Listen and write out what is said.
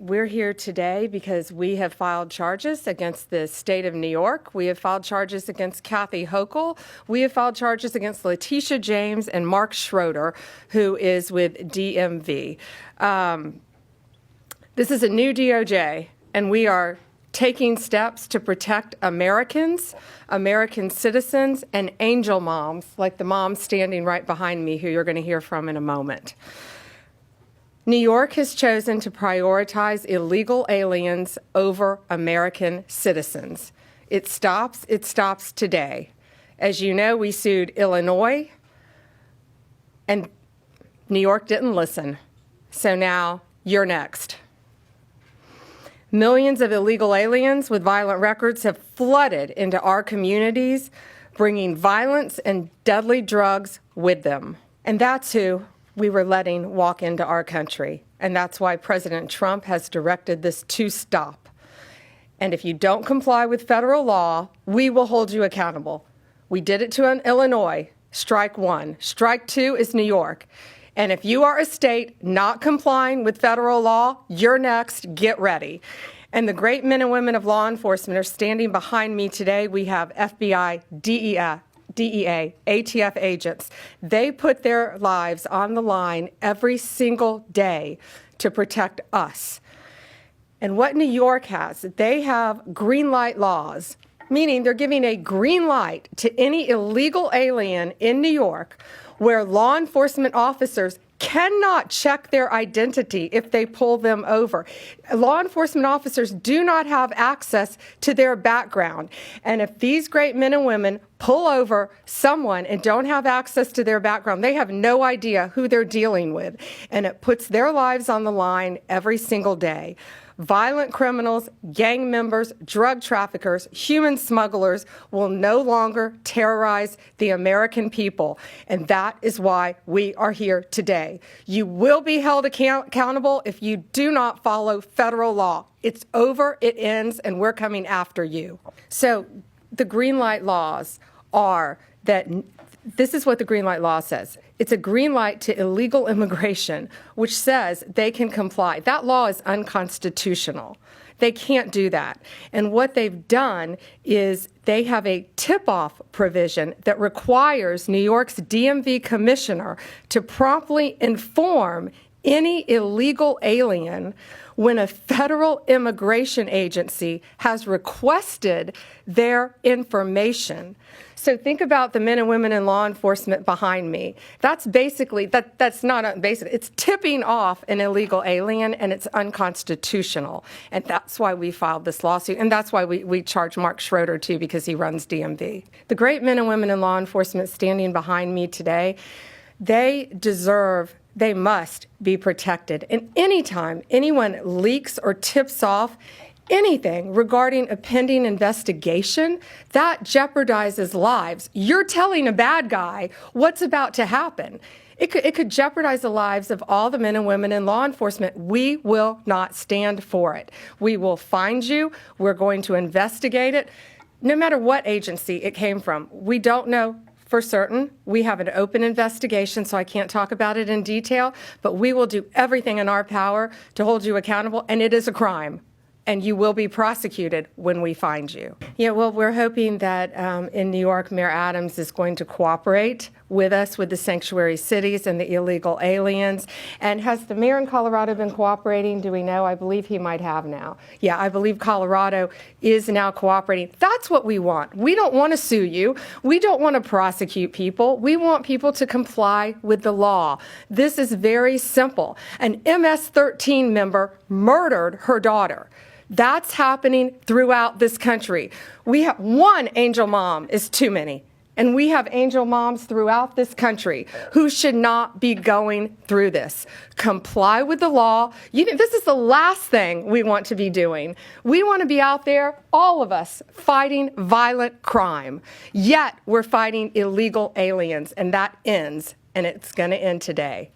We're here today because we have filed charges against the state of New York. We have filed charges against Kathy Hochul. We have filed charges against Letitia James and Mark Schroeder, who is with DMV. This is a new DOJ, and we are taking steps to protect Americans, American citizens, and angel moms, like the mom standing right behind me, who you're going to hear from in a moment. New York has chosen to prioritize illegal aliens over American citizens. It stops today. As you know, we sued Illinois, and New York didn't listen. So now you're next. Millions of illegal aliens with violent records have flooded into our communities, bringing violence and deadly drugs with them. And that's who we were letting walk into our country. And that's why President Trump has directed this to stop. And if you don't comply with federal law, we will hold you accountable. We did it to Illinois, strike one. Strike two is New York. And if you are a state not complying with federal law, you're next. Get ready. And the great men and women of law enforcement are standing behind me today. We have FBI, DEA, ATF agents. They put their lives on the line every single day to protect us. And what New York has, they have green light laws, meaning they're giving a green light to any illegal alien in New York where law enforcement officers cannot check their identity if they pull them over. Law enforcement officers do not have access to their background. And if these great men and women pull over someone and don't have access to their background, they have no idea who they're dealing with. And it puts their lives on the line every single day. Violent criminals, gang members, drug traffickers, human smugglers will no longer terrorize the American people. And that is why we are here today. You will be held accountable if you do not follow federal law. It's over, it ends, and we're coming after you. So the green light laws are that this is what the green light law says. It's a green light to illegal immigration, which says they can comply. That law is unconstitutional. They can't do that. And what they've done is they have a tip-off provision that requires New York's DMV commissioner to promptly inform any illegal alien when a federal immigration agency has requested their information. So think about the men and women in law enforcement behind me. That's basically, that's not basic. It's tipping off an illegal alien, and it's unconstitutional. And that's why we filed this lawsuit. And that's why we charge Mark Schroeder, too, because he runs DMV. The great men and women in law enforcement standing behind me today, they must be protected. And anytime anyone leaks or tips off anything regarding a pending investigation, that jeopardizes lives. You're telling a bad guy what's about to happen. It could jeopardize the lives of all the men and women in law enforcement. We will not stand for it. We will find you. We're going to investigate it, no matter what agency it came from. We don't know for certain. We have an open investigation, so I can't talk about it in detail, but we will do everything in our power to hold you accountable, and it is a crime. And you will be prosecuted when we find you. Yeah, well, we're hoping that in New York, Mayor Adams is going to cooperate with us with the sanctuary cities and the illegal aliens. And has the mayor in Colorado been cooperating? Do we know? I believe he might have now. Yeah, I believe Colorado is now cooperating. That's what we want. We don't want to sue you. We don't want to prosecute people. We want people to comply with the law. This is very simple. An MS-13 member murdered her daughter. That's happening throughout this country. We have one angel mom is too many. And we have angel moms throughout this country who should not be going through this. Comply with the law. This is the last thing we want to be doing. We want to be out there, all of us, fighting violent crime. Yet we're fighting illegal aliens, and that ends, and it's going to end today.